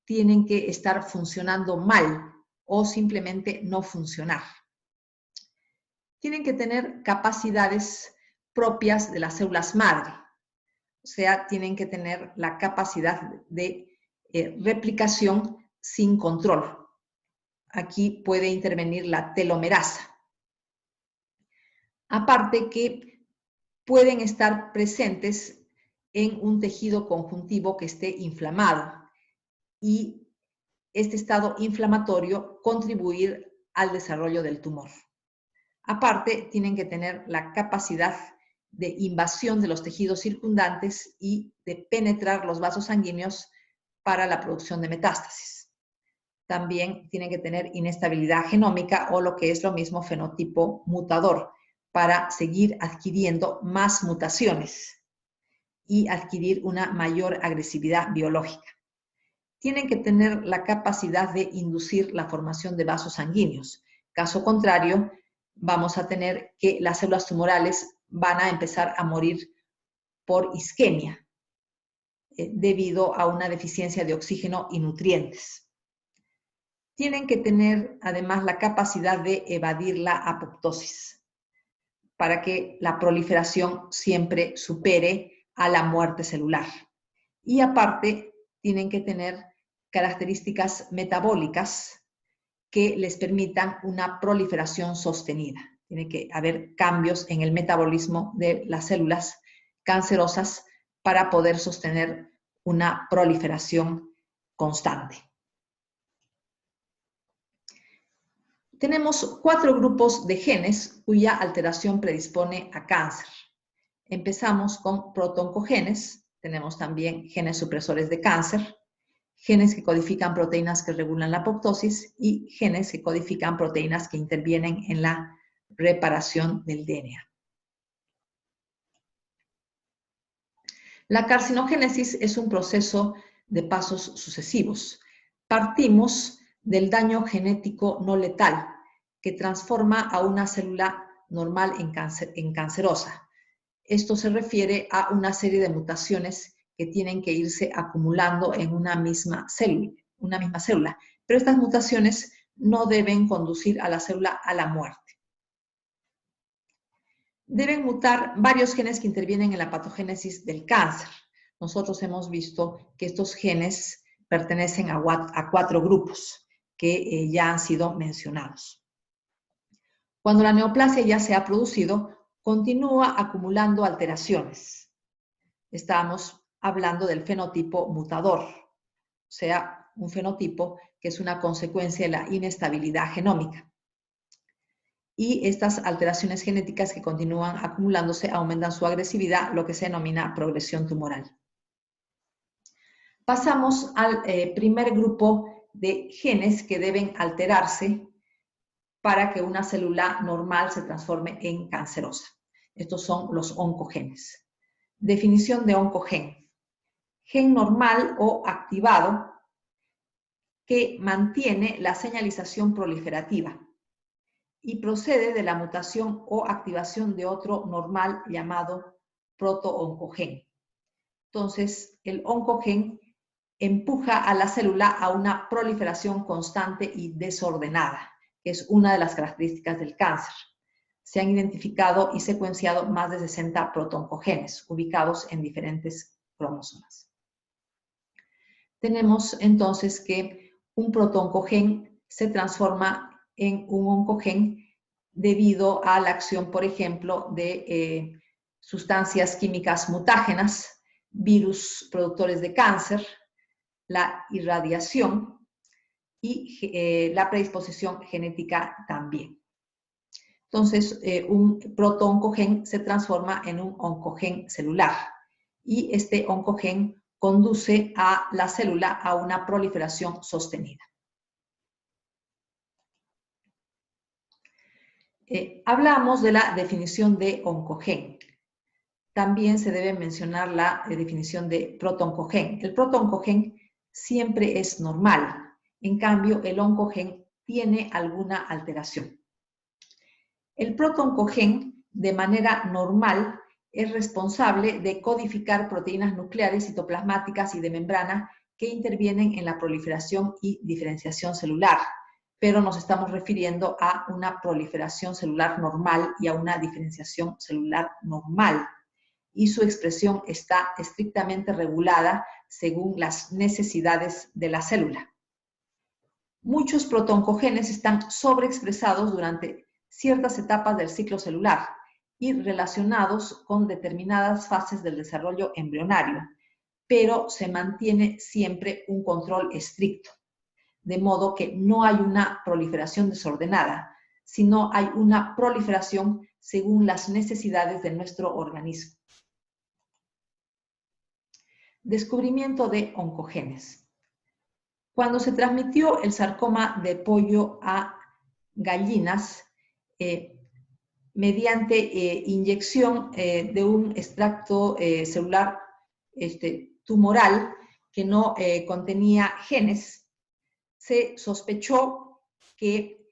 A: tienen que estar funcionando mal o simplemente no funcionar. Tienen que tener capacidades propias de las células madre, o sea, tienen que tener la capacidad de replicación sin control. Aquí puede intervenir la telomerasa. Aparte que pueden estar presentes en un tejido conjuntivo que esté inflamado y este estado inflamatorio contribuir al desarrollo del tumor. Aparte, tienen que tener la capacidad de invasión de los tejidos circundantes y de penetrar los vasos sanguíneos para la producción de metástasis. También tienen que tener inestabilidad genómica o lo que es lo mismo fenotipo mutador para seguir adquiriendo más mutaciones y adquirir una mayor agresividad biológica. Tienen que tener la capacidad de inducir la formación de vasos sanguíneos. Caso contrario, vamos a tener que las células tumorales van a empezar a morir por isquemia debido a una deficiencia de oxígeno y nutrientes. Tienen que tener además la capacidad de evadir la apoptosis para que la proliferación siempre supere a la muerte celular. Y aparte, tienen que tener características metabólicas que les permitan una proliferación sostenida. Tiene que haber cambios en el metabolismo de las células cancerosas para poder sostener una proliferación constante. Tenemos 4 grupos de genes cuya alteración predispone a cáncer. Empezamos con protooncogenes, tenemos también genes supresores de cáncer, genes que codifican proteínas que regulan la apoptosis y genes que codifican proteínas que intervienen en la reparación del DNA. La carcinogénesis es un proceso de pasos sucesivos. Partimos del daño genético no letal, que transforma a una célula normal en cancerosa. Esto se refiere a una serie de mutaciones que tienen que irse acumulando en una misma célula. Pero estas mutaciones no deben conducir a la célula a la muerte. Deben mutar varios genes que intervienen en la patogénesis del cáncer. Nosotros hemos visto que estos genes pertenecen a 4 grupos que ya han sido mencionados. Cuando la neoplasia ya se ha producido, continúa acumulando alteraciones. Estamos hablando del fenotipo mutador, o sea, un fenotipo que es una consecuencia de la inestabilidad genómica. Y estas alteraciones genéticas que continúan acumulándose aumentan su agresividad, lo que se denomina progresión tumoral. Pasamos al primer grupo de genes que deben alterarse para que una célula normal se transforme en cancerosa. Estos son los oncogenes. Definición de oncogen. Gen normal o activado que mantiene la señalización proliferativa y procede de la mutación o activación de otro normal llamado protooncogen. Entonces, el oncogen empuja a la célula a una proliferación constante y desordenada, que es una de las características del cáncer. Se han identificado y secuenciado más de 60 protooncogenes ubicados en diferentes cromosomas. Tenemos entonces que un protooncogen se transforma en un oncogen debido a la acción, por ejemplo, de sustancias químicas mutágenas, virus productores de cáncer, la irradiación y la predisposición genética también. Entonces, un protooncogen se transforma en un oncogen celular y este oncogen conduce a la célula a una proliferación sostenida. Hablamos de la definición de oncogen. También se debe mencionar la definición de protooncogen. El protooncogen siempre es normal. En cambio, el oncogen tiene alguna alteración. El protooncogen, de manera normal, es responsable de codificar proteínas nucleares, citoplasmáticas y de membrana que intervienen en la proliferación y diferenciación celular, pero nos estamos refiriendo a una proliferación celular normal y a una diferenciación celular normal, y su expresión está estrictamente regulada según las necesidades de la célula. Muchos protooncogenes están sobreexpresados durante ciertas etapas del ciclo celular y relacionados con determinadas fases del desarrollo embrionario, pero se mantiene siempre un control estricto, de modo que no hay una proliferación desordenada, sino hay una proliferación según las necesidades de nuestro organismo. Descubrimiento de oncogenes. Cuando se transmitió el sarcoma de pollo a gallinas mediante inyección de un extracto celular tumoral que no contenía genes, se sospechó que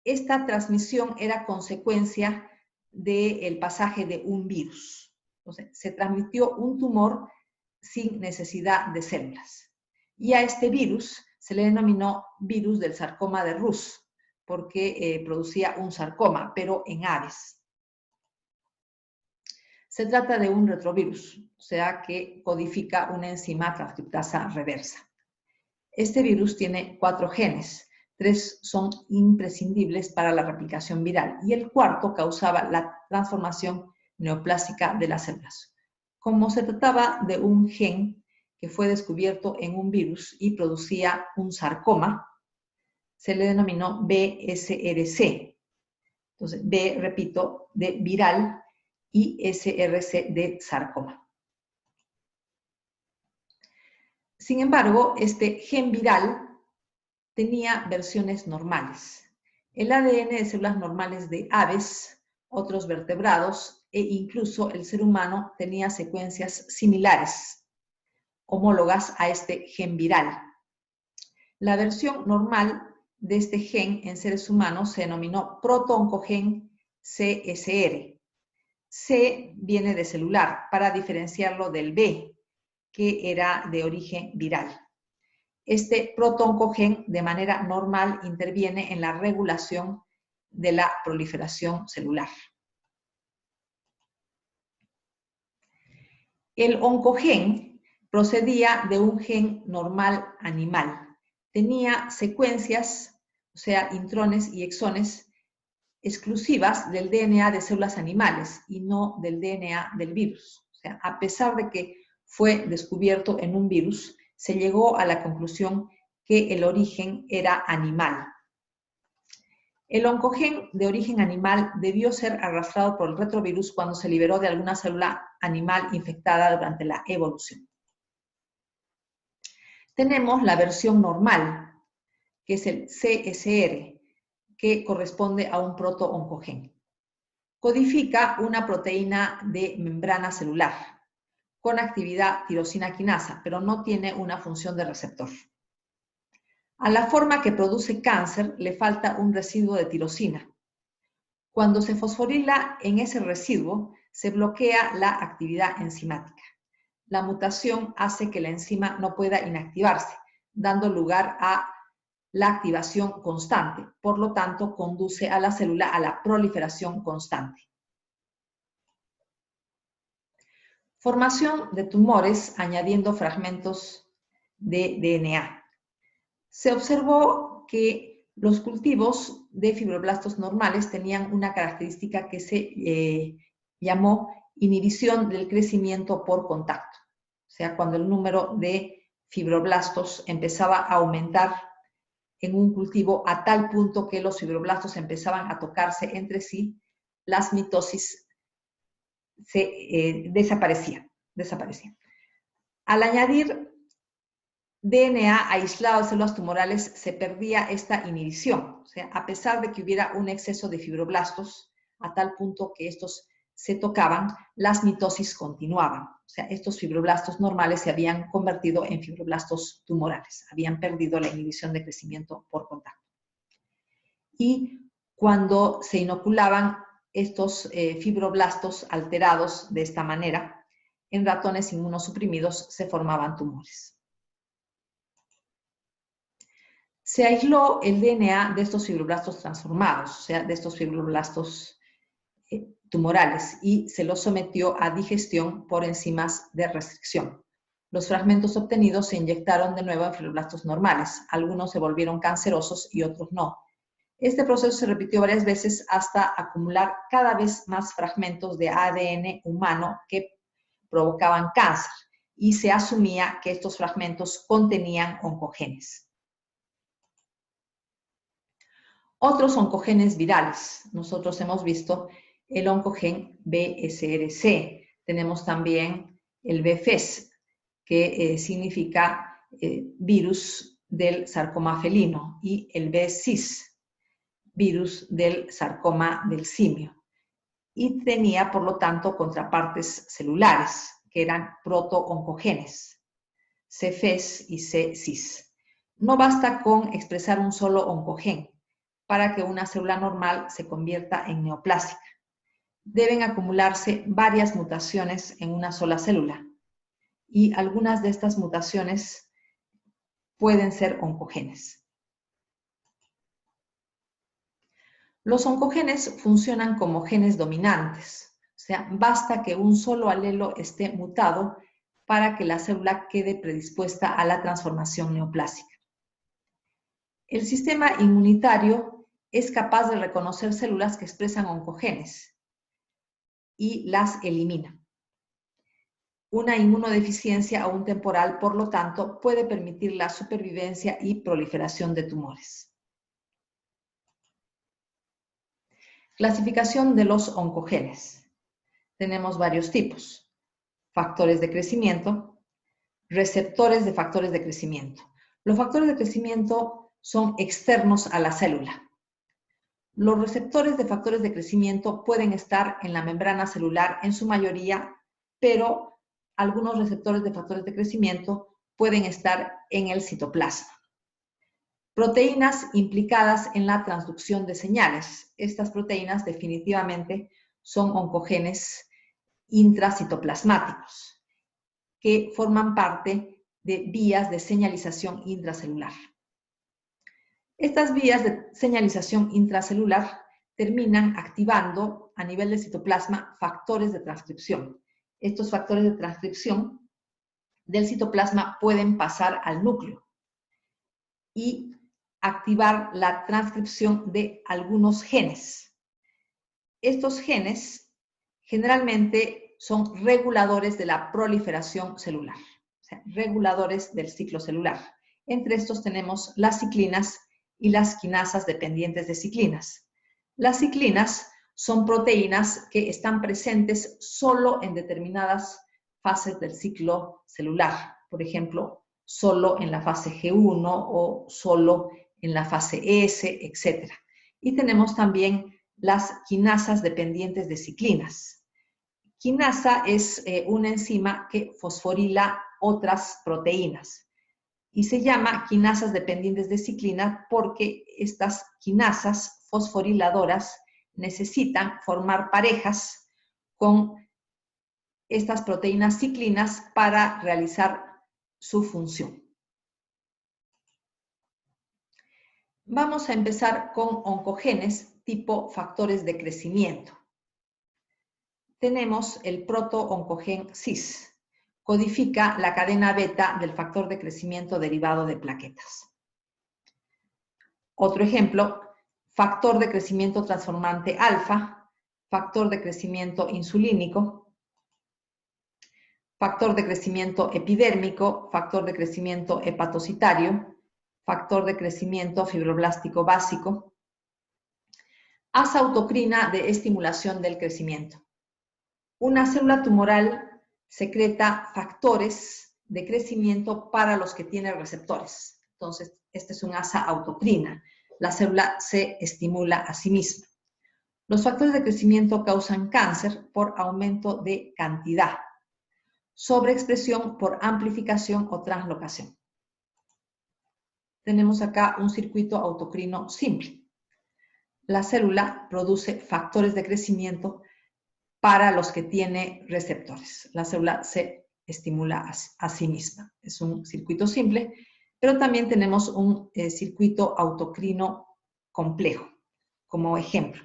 A: esta transmisión era consecuencia del pasaje de un virus. Entonces, se transmitió un tumor sin necesidad de células. Y a este virus se le denominó virus del sarcoma de Rous, porque producía un sarcoma, pero en aves. Se trata de un retrovirus, o sea que codifica una enzima transcriptasa reversa. Este virus tiene 4 genes, 3 son imprescindibles para la replicación viral y el cuarto causaba la transformación neoplásica de las células. Como se trataba de un gen que fue descubierto en un virus y producía un sarcoma, se le denominó BSRC. Entonces, B, repito, de viral y SRC de sarcoma. Sin embargo, este gen viral tenía versiones normales. El ADN de células normales de aves, otros vertebrados e incluso el ser humano tenía secuencias similares, homólogas a este gen viral. La versión normal de este gen en seres humanos se denominó protooncogen CSR. C viene de celular para diferenciarlo del B, que era de origen viral. Este protooncogen de manera normal interviene en la regulación de la proliferación celular. El oncogen procedía de un gen normal animal. Tenía secuencias, o sea, intrones y exones exclusivas del DNA de células animales y no del DNA del virus. O sea, a pesar de que fue descubierto en un virus, se llegó a la conclusión que el origen era animal. El oncogen de origen animal debió ser arrastrado por el retrovirus cuando se liberó de alguna célula animal infectada durante la evolución. Tenemos la versión normal, que es el CSR, que corresponde a un protooncogen. Codifica una proteína de membrana celular con actividad tirosina quinasa, pero no tiene una función de receptor. A la forma que produce cáncer le falta un residuo de tirosina. Cuando se fosforila en ese residuo, se bloquea la actividad enzimática. la mutación hace que la enzima no pueda inactivarse, dando lugar a la activación constante. Por lo tanto, conduce a la célula a la proliferación constante. Formación de tumores añadiendo fragmentos de DNA. Se observó que los cultivos de fibroblastos normales tenían una característica que se llamó inhibición del crecimiento por contacto. O sea, cuando el número de fibroblastos empezaba a aumentar en un cultivo a tal punto que los fibroblastos empezaban a tocarse entre sí, las mitosis desaparecían. Al añadir DNA aislado de células tumorales, se perdía esta inhibición. O sea, a pesar de que hubiera un exceso de fibroblastos, a tal punto que estos se tocaban, las mitosis continuaban. O sea, estos fibroblastos normales se habían convertido en fibroblastos tumorales, habían perdido la inhibición de crecimiento por contacto. Y cuando se inoculaban estos fibroblastos alterados de esta manera, en ratones inmunosuprimidos se formaban tumores. Se aisló el DNA de estos fibroblastos transformados, o sea, de estos fibroblastos tumorales, y se los sometió a digestión por enzimas de restricción. Los fragmentos obtenidos se inyectaron de nuevo en fibroblastos normales. Algunos se volvieron cancerosos y otros no. Este proceso se repitió varias veces hasta acumular cada vez más fragmentos de ADN humano que provocaban cáncer, y se asumía que estos fragmentos contenían oncogenes. Otros oncogenes virales. Nosotros hemos visto el oncogen BSRC. Tenemos también el BFES, que significa virus del sarcoma felino, y el BCIS, virus del sarcoma del simio. Y tenía, por lo tanto, contrapartes celulares, que eran proto-oncogenes, CFES y CCIS. No basta con expresar un solo oncogen para que una célula normal se convierta en neoplásica. Deben acumularse varias mutaciones en una sola célula, y algunas de estas mutaciones pueden ser oncogenes. Los oncogenes funcionan como genes dominantes, o sea, basta que un solo alelo esté mutado para que la célula quede predispuesta a la transformación neoplásica. El sistema inmunitario es capaz de reconocer células que expresan oncogenes y las elimina. Una inmunodeficiencia aún temporal, por lo tanto, puede permitir la supervivencia y proliferación de tumores. Clasificación de los oncogenes. Tenemos varios tipos: factores de crecimiento, receptores de factores de crecimiento. Los factores de crecimiento son externos a la célula. Los receptores de factores de crecimiento pueden estar en la membrana celular en su mayoría, pero algunos receptores de factores de crecimiento pueden estar en el citoplasma. Proteínas implicadas en la transducción de señales. Estas proteínas definitivamente son oncogenes intracitoplasmáticos, que forman parte de vías de señalización intracelular. Estas vías de señalización intracelular terminan activando a nivel del citoplasma factores de transcripción. Estos factores de transcripción del citoplasma pueden pasar al núcleo y activar la transcripción de algunos genes. Estos genes generalmente son reguladores de la proliferación celular, o sea, reguladores del ciclo celular. Entre estos tenemos las ciclinas y las quinasas dependientes de ciclinas. Las ciclinas son proteínas que están presentes solo en determinadas fases del ciclo celular. Por ejemplo, solo en la fase G1 o solo en la fase S, etc. Y tenemos también las quinasas dependientes de ciclinas. Quinasa es una enzima que fosforila otras proteínas y se llama quinasas dependientes de ciclina porque estas quinasas fosforiladoras necesitan formar parejas con estas proteínas ciclinas para realizar su función. Vamos a empezar con oncogenes tipo factores de crecimiento. Tenemos el proto-oncogen cis. Codifica la cadena beta del factor de crecimiento derivado de plaquetas. Otro ejemplo, factor de crecimiento transformante alfa, factor de crecimiento insulínico, factor de crecimiento epidérmico, factor de crecimiento hepatocitario, factor de crecimiento fibroblástico básico, asa autocrina de estimulación del crecimiento. Una célula tumoral secreta factores de crecimiento para los que tiene receptores. Entonces, este es un asa autocrina. La célula se estimula a sí misma. Los factores de crecimiento causan cáncer por aumento de cantidad, sobreexpresión por amplificación o translocación. Tenemos acá un circuito autocrino simple. La célula produce factores de crecimiento para los que tiene receptores. La célula se estimula a sí misma. Es un circuito simple, pero también tenemos un circuito autocrino complejo. Como ejemplo,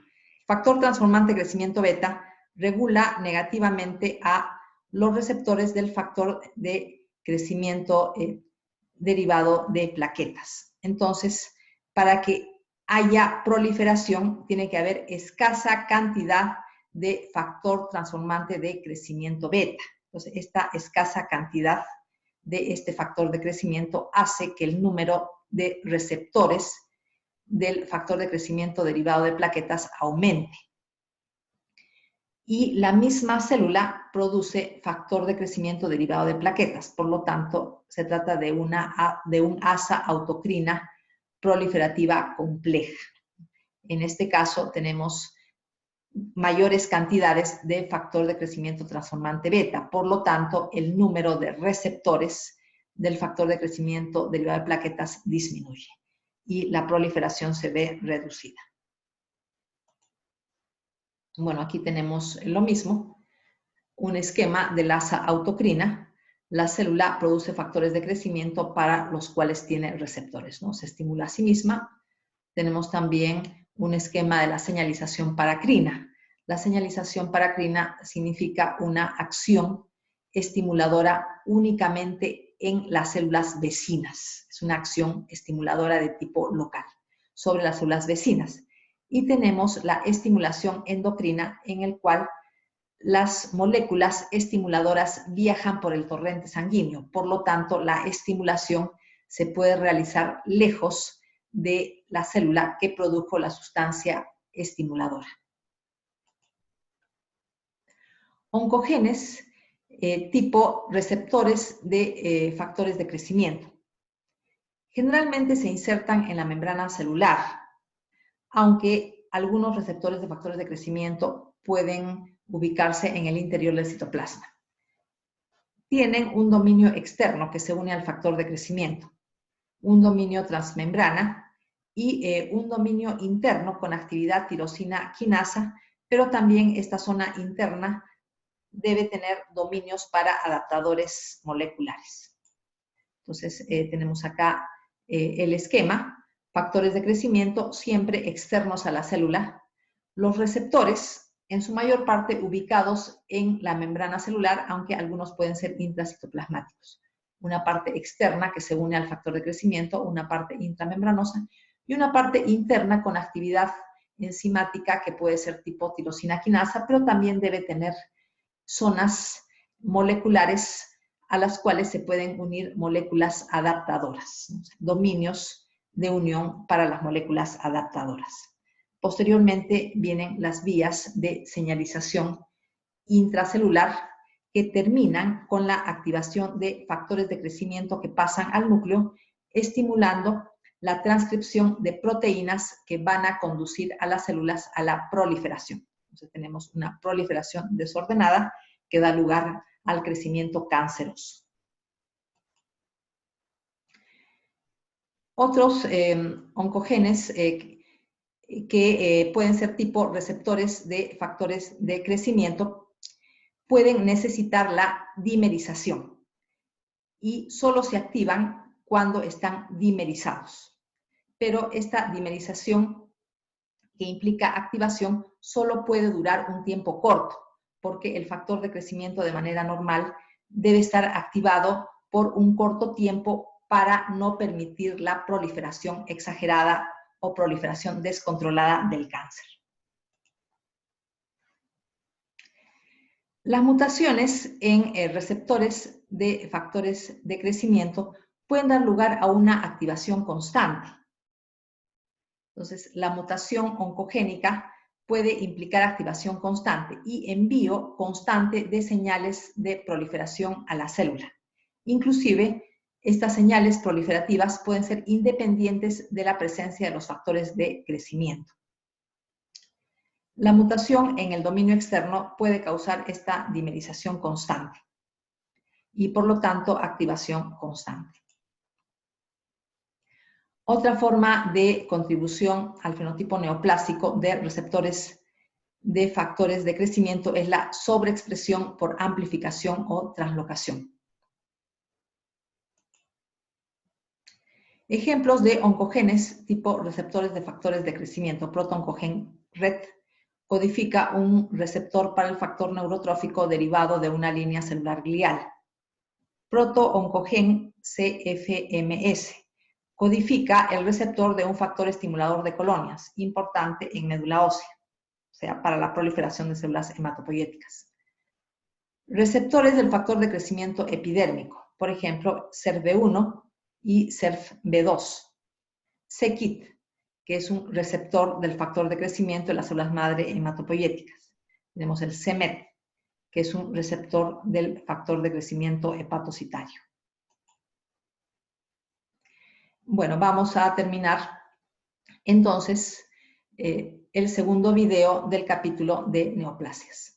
A: factor transformante de crecimiento beta regula negativamente a los receptores del factor de crecimiento derivado de plaquetas. Entonces, para que haya proliferación, tiene que haber escasa cantidad de factor transformante de crecimiento beta. Entonces, esta escasa cantidad de este factor de crecimiento hace que el número de receptores del factor de crecimiento derivado de plaquetas aumente. Y la misma célula produce factor de crecimiento derivado de plaquetas. Por lo tanto, se trata de un asa autocrina proliferativa compleja. En este caso, tenemos mayores cantidades de factor de crecimiento transformante beta. Por lo tanto, el número de receptores del factor de crecimiento derivado de plaquetas disminuye y la proliferación se ve reducida. Bueno, aquí tenemos lo mismo, un esquema del asa autocrina. La célula produce factores de crecimiento para los cuales tiene receptores, ¿no? Se estimula a sí misma. Tenemos también un esquema de la señalización paracrina. La señalización paracrina significa una acción estimuladora únicamente en las células vecinas. Es una acción estimuladora de tipo local sobre las células vecinas. Y tenemos la estimulación endocrina, en el cual las moléculas estimuladoras viajan por el torrente sanguíneo. Por lo tanto, la estimulación se puede realizar lejos de la célula que produjo la sustancia estimuladora. Oncogenes tipo receptores de factores de crecimiento. Generalmente se insertan en la membrana celular, aunque algunos receptores de factores de crecimiento pueden ubicarse en el interior del citoplasma. Tienen un dominio externo que se une al factor de crecimiento, un dominio transmembrana y un dominio interno con actividad tirosina quinasa, pero también esta zona interna debe tener dominios para adaptadores moleculares. Entonces, tenemos acá el esquema. Factores de crecimiento siempre externos a la célula. Los receptores, en su mayor parte ubicados en la membrana celular, aunque algunos pueden ser intracitoplasmáticos. Una parte externa que se une al factor de crecimiento, una parte intramembranosa y una parte interna con actividad enzimática que puede ser tipo tirosina quinasa, pero también debe tener zonas moleculares a las cuales se pueden unir moléculas adaptadoras, dominios de unión para las moléculas adaptadoras. Posteriormente vienen las vías de señalización intracelular que terminan con la activación de factores de crecimiento que pasan al núcleo, estimulando la transcripción de proteínas que van a conducir a las células a la proliferación. Entonces tenemos una proliferación desordenada que da lugar al crecimiento canceroso. Otros oncogenes que pueden ser tipo receptores de factores de crecimiento pueden necesitar la dimerización y solo se activan cuando están dimerizados. Pero esta dimerización que implica activación solo puede durar un tiempo corto, porque el factor de crecimiento de manera normal debe estar activado por un corto tiempo para no permitir la proliferación exagerada o proliferación descontrolada del cáncer. Las mutaciones en receptores de factores de crecimiento pueden dar lugar a una activación constante. Entonces, la mutación oncogénica puede implicar activación constante y envío constante de señales de proliferación a la célula. Inclusive, estas señales proliferativas pueden ser independientes de la presencia de los factores de crecimiento. La mutación en el dominio externo puede causar esta dimerización constante y, por lo tanto, activación constante. Otra forma de contribución al fenotipo neoplásico de receptores de factores de crecimiento es la sobreexpresión por amplificación o translocación. Ejemplos de oncogenes tipo receptores de factores de crecimiento. Protooncogen RET codifica un receptor para el factor neurotrófico derivado de una línea celular glial. Protooncogen CFMS codifica el receptor de un factor estimulador de colonias, importante en médula ósea, o sea, para la proliferación de células hematopoyéticas. Receptores del factor de crecimiento epidérmico, por ejemplo, SERV1 y SERV2. c-KIT, que es un receptor del factor de crecimiento de las células madre hematopoyéticas. Tenemos el c-MET, que es un receptor del factor de crecimiento hepatocitario. Bueno, vamos a terminar entonces el segundo video del capítulo de neoplasias.